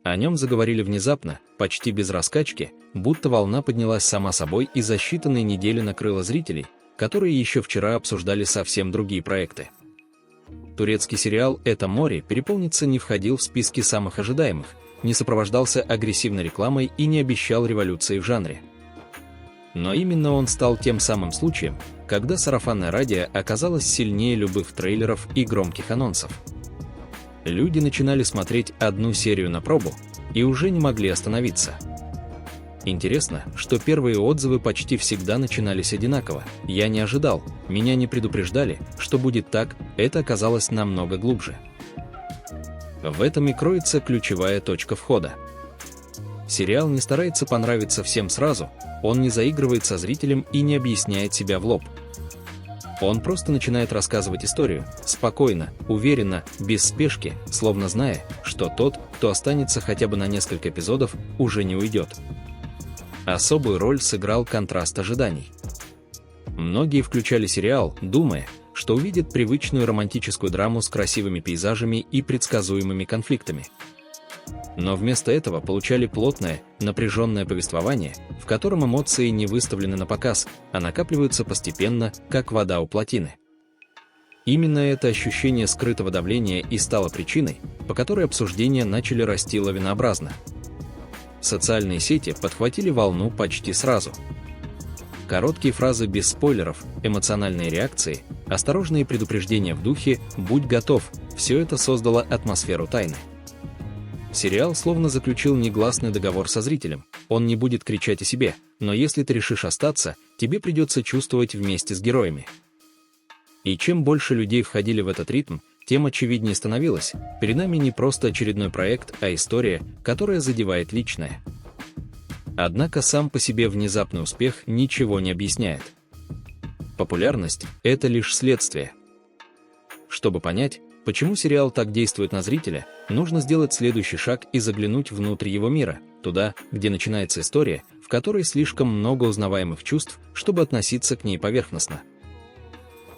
О нем заговорили внезапно, почти без раскачки, будто волна поднялась сама собой и за считанные недели накрыла зрителей, которые еще вчера обсуждали совсем другие проекты. Турецкий сериал «Это море» переполнится не входил в списки самых ожидаемых, не сопровождался агрессивной рекламой и не обещал революции в жанре. Но именно он стал тем самым случаем, когда сарафанное радио оказалось сильнее любых трейлеров и громких анонсов. Люди начинали смотреть одну серию на пробу и уже не могли остановиться. Интересно, что первые отзывы почти всегда начинались одинаково. «Я не ожидал, меня не предупреждали, что будет так, это оказалось намного глубже». В этом и кроется ключевая точка входа. Сериал не старается понравиться всем сразу, он не заигрывает со зрителем и не объясняет себя в лоб. Он просто начинает рассказывать историю, спокойно, уверенно, без спешки, словно зная, что тот, кто останется хотя бы на несколько эпизодов, уже не уйдет. Особую роль сыграл контраст ожиданий. Многие включали сериал, думая, что увидят привычную романтическую драму с красивыми пейзажами и предсказуемыми конфликтами. Но вместо этого получали плотное, напряженное повествование, в котором эмоции не выставлены на показ, а накапливаются постепенно, как вода у плотины. Именно это ощущение скрытого давления и стало причиной, по которой обсуждения начали расти лавинообразно. Социальные сети подхватили волну почти сразу. Короткие фразы без спойлеров, эмоциональные реакции, осторожные предупреждения в духе «будь готов» – все это создало атмосферу тайны. Сериал словно заключил негласный договор со зрителем. Он не будет кричать о себе, но если ты решишь остаться, тебе придется чувствовать вместе с героями. И чем больше людей входили в этот ритм, тем очевиднее становилось, перед нами не просто очередной проект, а история, которая задевает личное. Однако сам по себе внезапный успех ничего не объясняет. Популярность – это лишь следствие. Чтобы понять, почему сериал так действует на зрителя, нужно сделать следующий шаг и заглянуть внутрь его мира, туда, где начинается история, в которой слишком много узнаваемых чувств, чтобы относиться к ней поверхностно.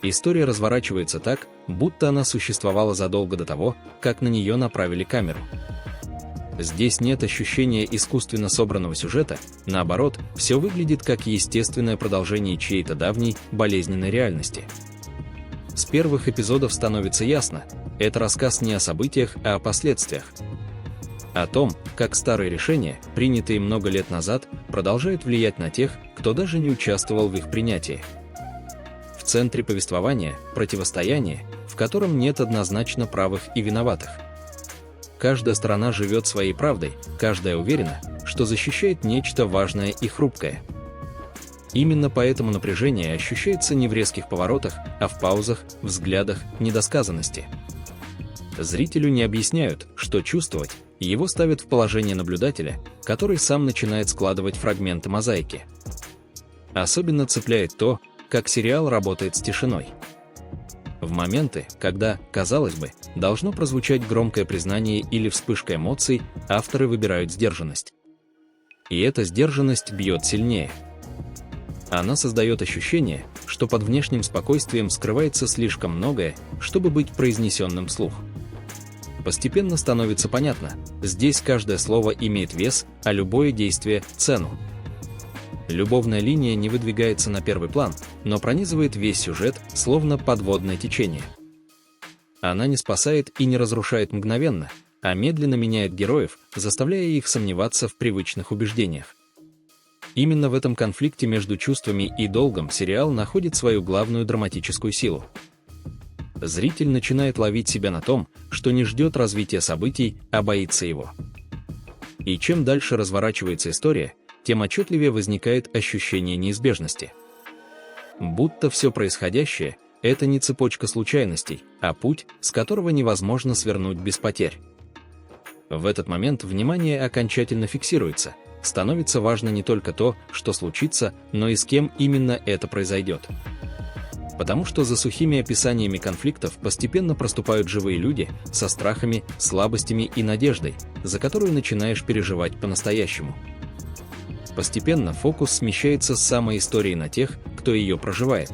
История разворачивается так, будто она существовала задолго до того, как на нее направили камеру. Здесь нет ощущения искусственно собранного сюжета, наоборот, все выглядит как естественное продолжение чьей-то давней, болезненной реальности. С первых эпизодов становится ясно, это рассказ не о событиях, а о последствиях. О том, как старые решения, принятые много лет назад, продолжают влиять на тех, кто даже не участвовал в их принятии. В центре повествования – противостояние, в котором нет однозначно правых и виноватых. Каждая сторона живет своей правдой, каждая уверена, что защищает нечто важное и хрупкое. Именно поэтому напряжение ощущается не в резких поворотах, а в паузах, взглядах, недосказанности. Зрителю не объясняют, что чувствовать, его ставят в положение наблюдателя, который сам начинает складывать фрагменты мозаики. Особенно цепляет то, как сериал работает с тишиной. В моменты, когда, казалось бы, должно прозвучать громкое признание или вспышка эмоций, авторы выбирают сдержанность. И эта сдержанность бьет сильнее. Она создает ощущение, что под внешним спокойствием скрывается слишком многое, чтобы быть произнесенным вслух. Постепенно становится понятно, здесь каждое слово имеет вес, а любое действие – цену. Любовная линия не выдвигается на первый план, но пронизывает весь сюжет, словно подводное течение. Она не спасает и не разрушает мгновенно, а медленно меняет героев, заставляя их сомневаться в привычных убеждениях. Именно в этом конфликте между чувствами и долгом сериал находит свою главную драматическую силу. Зритель начинает ловить себя на том, что не ждет развития событий, а боится его. И чем дальше разворачивается история, тем отчетливее возникает ощущение неизбежности. Будто все происходящее – это не цепочка случайностей, а путь, с которого невозможно свернуть без потерь. В этот момент внимание окончательно фиксируется, становится важно не только то, что случится, но и с кем именно это произойдет. Потому что за сухими описаниями конфликтов постепенно проступают живые люди со страхами, слабостями и надеждой, за которую начинаешь переживать по-настоящему. Постепенно фокус смещается с самой истории на тех, кто ее проживает.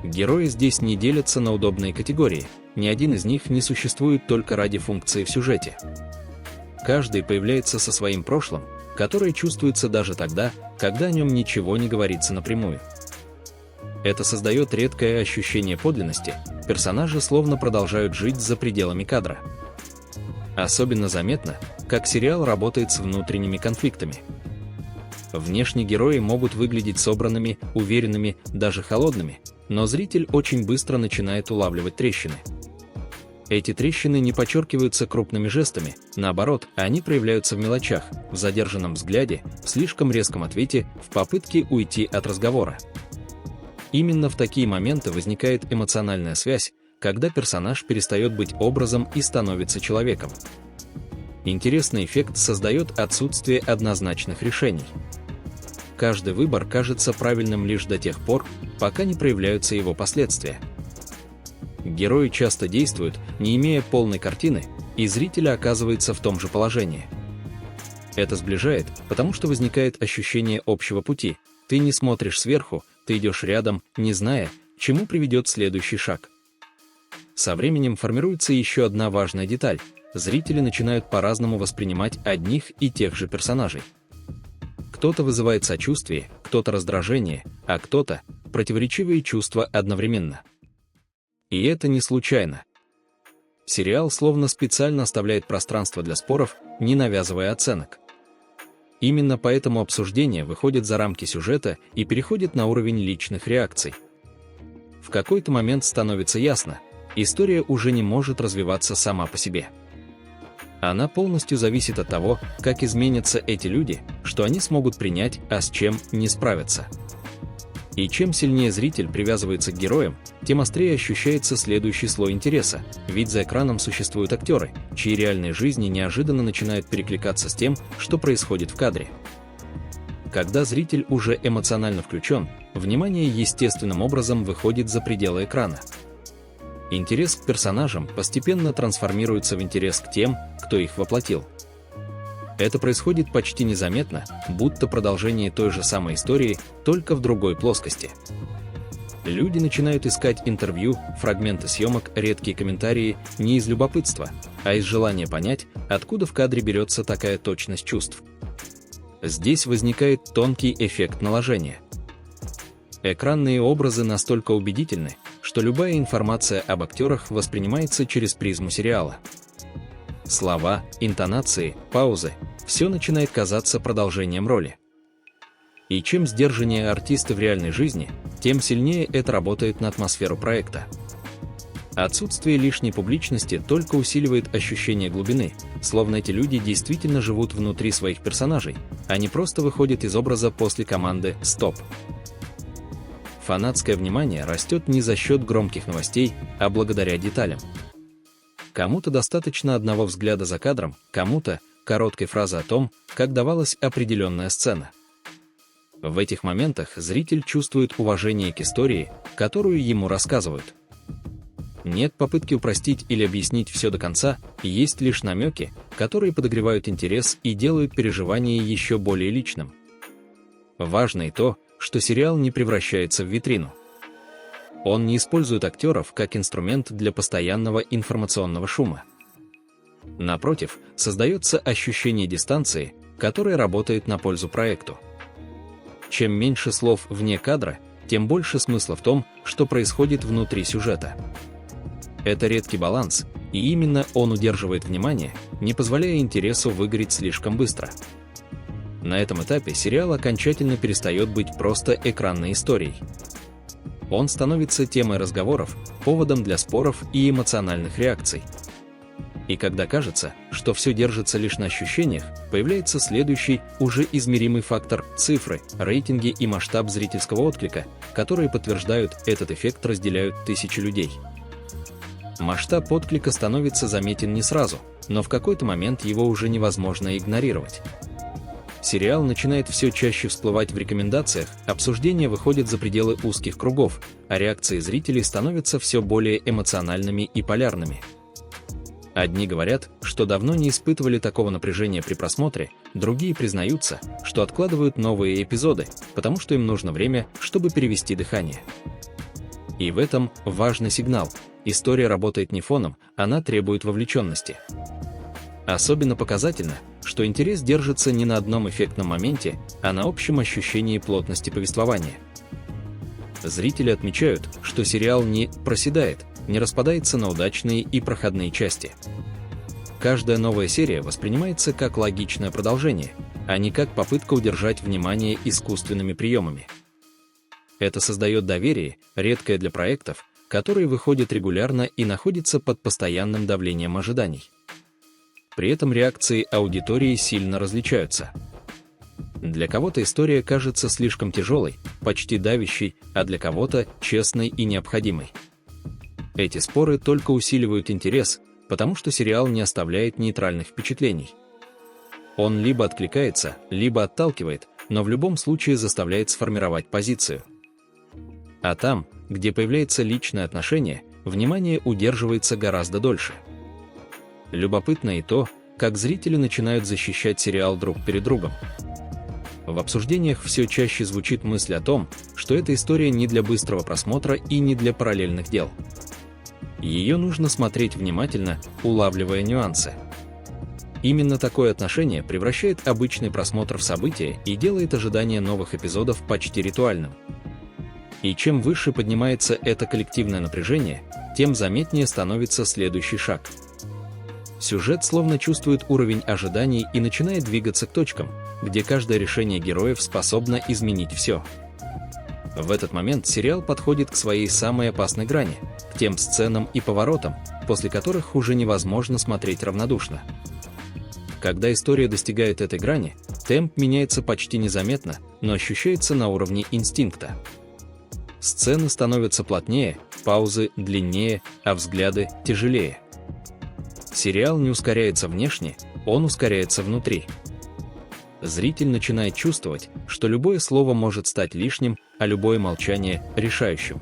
Герои здесь не делятся на удобные категории, ни один из них не существует только ради функции в сюжете. Каждый появляется со своим прошлым, которое чувствуется даже тогда, когда о нем ничего не говорится напрямую. Это создает редкое ощущение подлинности, персонажи словно продолжают жить за пределами кадра. Особенно заметно, как сериал работает с внутренними конфликтами. Внешне герои могут выглядеть собранными, уверенными, даже холодными, но зритель очень быстро начинает улавливать трещины. Эти трещины не подчеркиваются крупными жестами, наоборот, они проявляются в мелочах, в задержанном взгляде, в слишком резком ответе, в попытке уйти от разговора. Именно в такие моменты возникает эмоциональная связь, когда персонаж перестает быть образом и становится человеком. Интересный эффект создает отсутствие однозначных решений. Каждый выбор кажется правильным лишь до тех пор, пока не проявляются его последствия. Герои часто действуют, не имея полной картины, и зритель оказывается в том же положении. Это сближает, потому что возникает ощущение общего пути. Ты не смотришь сверху, ты идешь рядом, не зная, к чему приведет следующий шаг. Со временем формируется еще одна важная деталь. Зрители начинают по-разному воспринимать одних и тех же персонажей. Кто-то вызывает сочувствие, кто-то раздражение, а кто-то – противоречивые чувства одновременно. И это не случайно. Сериал словно специально оставляет пространство для споров, не навязывая оценок. Именно поэтому обсуждение выходит за рамки сюжета и переходит на уровень личных реакций. В какой-то момент становится ясно, история уже не может развиваться сама по себе. Она полностью зависит от того, как изменятся эти люди, что они смогут принять, а с чем не справятся. И чем сильнее зритель привязывается к героям, тем острее ощущается следующий слой интереса, ведь за экраном существуют актеры, чьи реальные жизни неожиданно начинают перекликаться с тем, что происходит в кадре. Когда зритель уже эмоционально включен, внимание естественным образом выходит за пределы экрана. Интерес к персонажам постепенно трансформируется в интерес к тем, кто их воплотил. Это происходит почти незаметно, будто продолжение той же самой истории, только в другой плоскости. Люди начинают искать интервью, фрагменты съемок, редкие комментарии не из любопытства, а из желания понять, откуда в кадре берется такая точность чувств. Здесь возникает тонкий эффект наложения. Экранные образы настолько убедительны, что любая информация об актерах воспринимается через призму сериала. Слова, интонации, паузы – все начинает казаться продолжением роли. И чем сдержаннее артисты в реальной жизни, тем сильнее это работает на атмосферу проекта. Отсутствие лишней публичности только усиливает ощущение глубины, словно эти люди действительно живут внутри своих персонажей, а не просто выходят из образа после команды «Стоп». Фанатское внимание растет не за счет громких новостей, а благодаря деталям. Кому-то достаточно одного взгляда за кадром, кому-то – короткой фразы о том, как давалась определенная сцена. В этих моментах зритель чувствует уважение к истории, которую ему рассказывают. Нет попытки упростить или объяснить все до конца, есть лишь намеки, которые подогревают интерес и делают переживание еще более личным. Важно и то, что сериал не превращается в витрину. Он не использует актеров как инструмент для постоянного информационного шума. Напротив, создается ощущение дистанции, которое работает на пользу проекту. Чем меньше слов вне кадра, тем больше смысла в том, что происходит внутри сюжета. Это редкий баланс, и именно он удерживает внимание, не позволяя интересу выгореть слишком быстро. На этом этапе сериал окончательно перестает быть просто экранной историей. Он становится темой разговоров, поводом для споров и эмоциональных реакций. И когда кажется, что все держится лишь на ощущениях, появляется следующий, уже измеримый фактор – цифры, рейтинги и масштаб зрительского отклика, которые подтверждают, этот эффект разделяют тысячи людей. Масштаб отклика становится заметен не сразу, но в какой-то момент его уже невозможно игнорировать. Сериал начинает все чаще всплывать в рекомендациях, обсуждения выходят за пределы узких кругов, а реакции зрителей становятся все более эмоциональными и полярными. Одни говорят, что давно не испытывали такого напряжения при просмотре, другие признаются, что откладывают новые эпизоды, потому что им нужно время, чтобы перевести дыхание. И в этом важный сигнал – история работает не фоном, она требует вовлеченности. Особенно показательно, что интерес держится не на одном эффектном моменте, а на общем ощущении плотности повествования. Зрители отмечают, что сериал не проседает, не распадается на удачные и проходные части. Каждая новая серия воспринимается как логичное продолжение, а не как попытка удержать внимание искусственными приемами. Это создает доверие, редкое для проектов, которые выходят регулярно и находятся под постоянным давлением ожиданий. При этом реакции аудитории сильно различаются. Для кого-то история кажется слишком тяжелой, почти давящей, а для кого-то честной и необходимой. Эти споры только усиливают интерес, потому что сериал не оставляет нейтральных впечатлений. Он либо откликается, либо отталкивает, но в любом случае заставляет сформировать позицию. А там, где появляется личное отношение, внимание удерживается гораздо дольше. Любопытно и то, как зрители начинают защищать сериал друг перед другом. В обсуждениях все чаще звучит мысль о том, что эта история не для быстрого просмотра и не для параллельных дел. Ее нужно смотреть внимательно, улавливая нюансы. Именно такое отношение превращает обычный просмотр в событие и делает ожидание новых эпизодов почти ритуальным. И чем выше поднимается это коллективное напряжение, тем заметнее становится следующий шаг. Сюжет словно чувствует уровень ожиданий и начинает двигаться к точкам, где каждое решение героев способно изменить все. В этот момент сериал подходит к своей самой опасной грани, к тем сценам и поворотам, после которых уже невозможно смотреть равнодушно. Когда история достигает этой грани, темп меняется почти незаметно, но ощущается на уровне инстинкта. Сцены становятся плотнее, паузы длиннее, а взгляды тяжелее. Сериал не ускоряется внешне, он ускоряется внутри. Зритель начинает чувствовать, что любое слово может стать лишним, а любое молчание – решающим.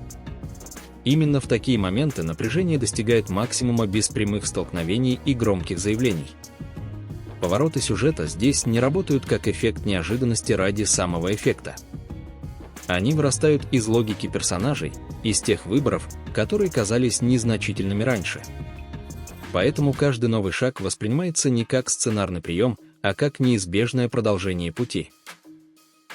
Именно в такие моменты напряжение достигает максимума без прямых столкновений и громких заявлений. Повороты сюжета здесь не работают как эффект неожиданности ради самого эффекта. Они вырастают из логики персонажей, из тех выборов, которые казались незначительными раньше. Поэтому каждый новый шаг воспринимается не как сценарный прием, а как неизбежное продолжение пути.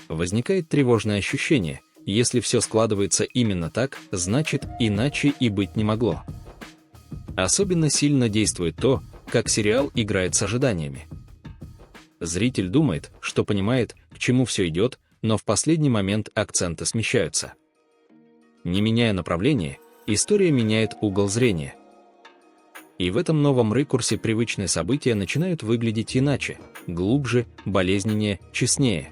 Возникает тревожное ощущение: если все складывается именно так, значит, иначе и быть не могло. Особенно сильно действует то, как сериал играет с ожиданиями. Зритель думает, что понимает, к чему все идет, но в последний момент акценты смещаются. Не меняя направление, история меняет угол зрения. И в этом новом ракурсе привычные события начинают выглядеть иначе, глубже, болезненнее, честнее.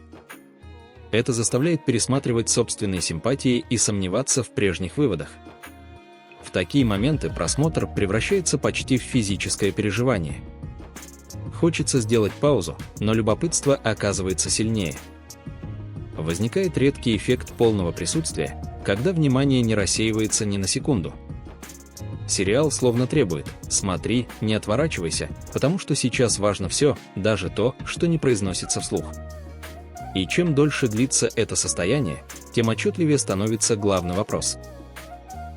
Это заставляет пересматривать собственные симпатии и сомневаться в прежних выводах. В такие моменты просмотр превращается почти в физическое переживание. Хочется сделать паузу, но любопытство оказывается сильнее. Возникает редкий эффект полного присутствия, когда внимание не рассеивается ни на секунду. Сериал словно требует: смотри, не отворачивайся, потому что сейчас важно все, даже то, что не произносится вслух. И чем дольше длится это состояние, тем отчетливее становится главный вопрос.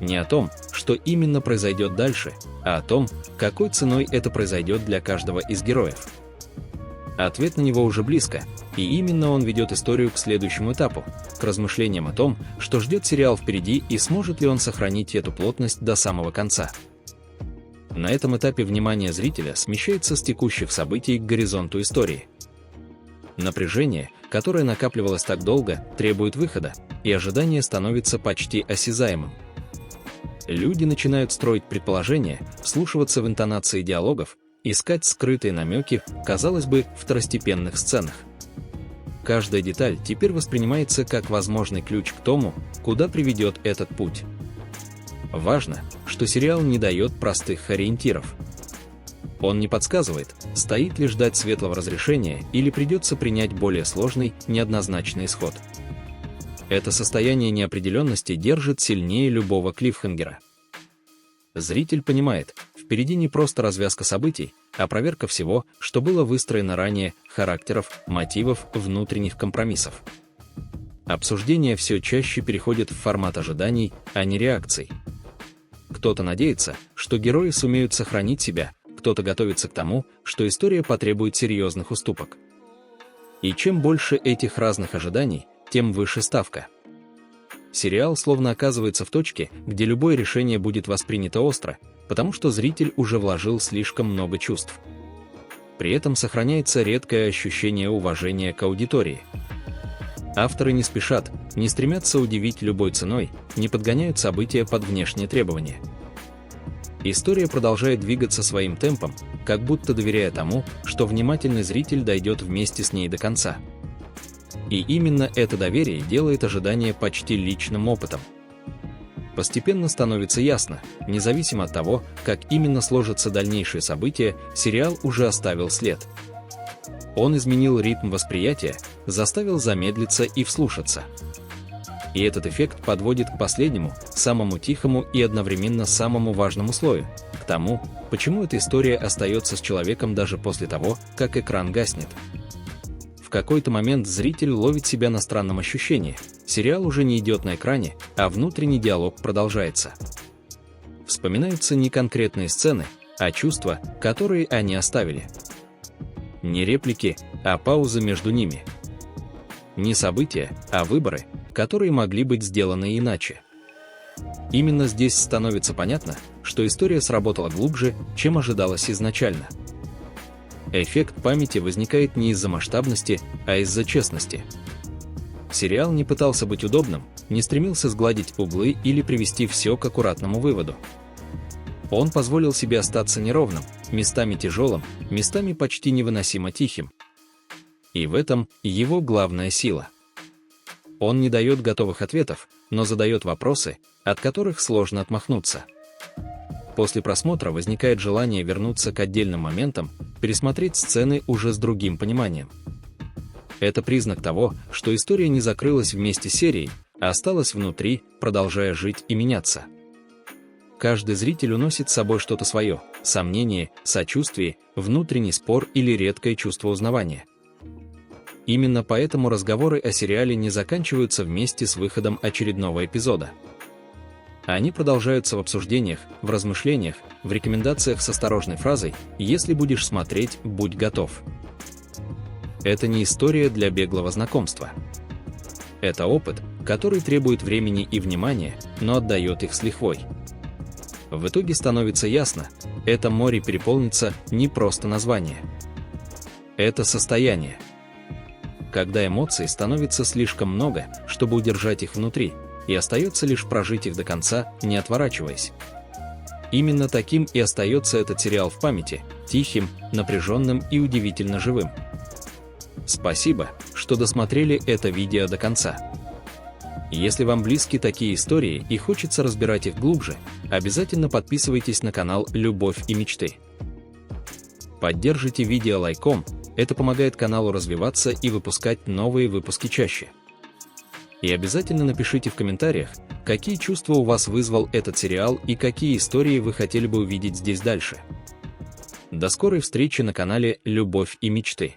Не о том, что именно произойдет дальше, а о том, какой ценой это произойдет для каждого из героев. Ответ на него уже близко, и именно он ведет историю к следующему этапу, к размышлениям о том, что ждет сериал впереди и сможет ли он сохранить эту плотность до самого конца. На этом этапе внимание зрителя смещается с текущих событий к горизонту истории. Напряжение, которое накапливалось так долго, требует выхода, и ожидание становится почти осязаемым. Люди начинают строить предположения, вслушиваться в интонации диалогов, искать скрытые намеки, казалось бы, второстепенных сценах. Каждая деталь теперь воспринимается как возможный ключ к тому, куда приведет этот путь. Важно, что сериал не дает простых ориентиров. Он не подсказывает, стоит ли ждать светлого разрешения или придется принять более сложный, неоднозначный исход. Это состояние неопределенности держит сильнее любого клиффхенгера. Зритель понимает, впереди не просто развязка событий, а проверка всего, что было выстроено ранее, характеров, мотивов, внутренних компромиссов. Обсуждение все чаще переходит в формат ожиданий, а не реакций. Кто-то надеется, что герои сумеют сохранить себя, кто-то готовится к тому, что история потребует серьезных уступок. И чем больше этих разных ожиданий, тем выше ставка. Сериал словно оказывается в точке, где любое решение будет воспринято остро, потому что зритель уже вложил слишком много чувств. При этом сохраняется редкое ощущение уважения к аудитории. Авторы не спешат, не стремятся удивить любой ценой, не подгоняют события под внешние требования. История продолжает двигаться своим темпом, как будто доверяя тому, что внимательный зритель дойдет вместе с ней до конца. И именно это доверие делает ожидание почти личным опытом. Постепенно становится ясно, независимо от того, как именно сложатся дальнейшие события, сериал уже оставил след. Он изменил ритм восприятия, заставил замедлиться и вслушаться. И этот эффект подводит к последнему, самому тихому и одновременно самому важному слою, к тому, почему эта история остается с человеком даже после того, как экран гаснет. В какой-то момент зритель ловит себя на странном ощущении. Сериал уже не идет на экране, а внутренний диалог продолжается. Вспоминаются не конкретные сцены, а чувства, которые они оставили. Не реплики, а паузы между ними. Не события, а выборы, которые могли быть сделаны иначе. Именно здесь становится понятно, что история сработала глубже, чем ожидалось изначально. Эффект памяти возникает не из-за масштабности, а из-за честности. Сериал не пытался быть удобным, не стремился сгладить углы или привести все к аккуратному выводу. Он позволил себе остаться неровным, местами тяжелым, местами почти невыносимо тихим. И в этом его главная сила. Он не дает готовых ответов, но задает вопросы, от которых сложно отмахнуться. После просмотра возникает желание вернуться к отдельным моментам, пересмотреть сцены уже с другим пониманием. Это признак того, что история не закрылась вместе с серией, а осталась внутри, продолжая жить и меняться. Каждый зритель уносит с собой что-то свое – сомнение, сочувствие, внутренний спор или редкое чувство узнавания. Именно поэтому разговоры о сериале не заканчиваются вместе с выходом очередного эпизода. Они продолжаются в обсуждениях, в размышлениях, в рекомендациях с осторожной фразой «Если будешь смотреть, будь готов». Это не история для беглого знакомства. Это опыт, который требует времени и внимания, но отдает их с лихвой. В итоге становится ясно, это море переполнится не просто название. Это состояние. Когда эмоций становится слишком много, чтобы удержать их внутри, и остается лишь прожить их до конца, не отворачиваясь. Именно таким и остается этот сериал в памяти, тихим, напряженным и удивительно живым. Спасибо, что досмотрели это видео до конца. Если вам близки такие истории и хочется разбирать их глубже, обязательно подписывайтесь на канал «Любовь и мечты». Поддержите видео лайком, это помогает каналу развиваться и выпускать новые выпуски чаще. И обязательно напишите в комментариях, какие чувства у вас вызвал этот сериал и какие истории вы хотели бы увидеть здесь дальше. До скорой встречи на канале «Любовь и мечты».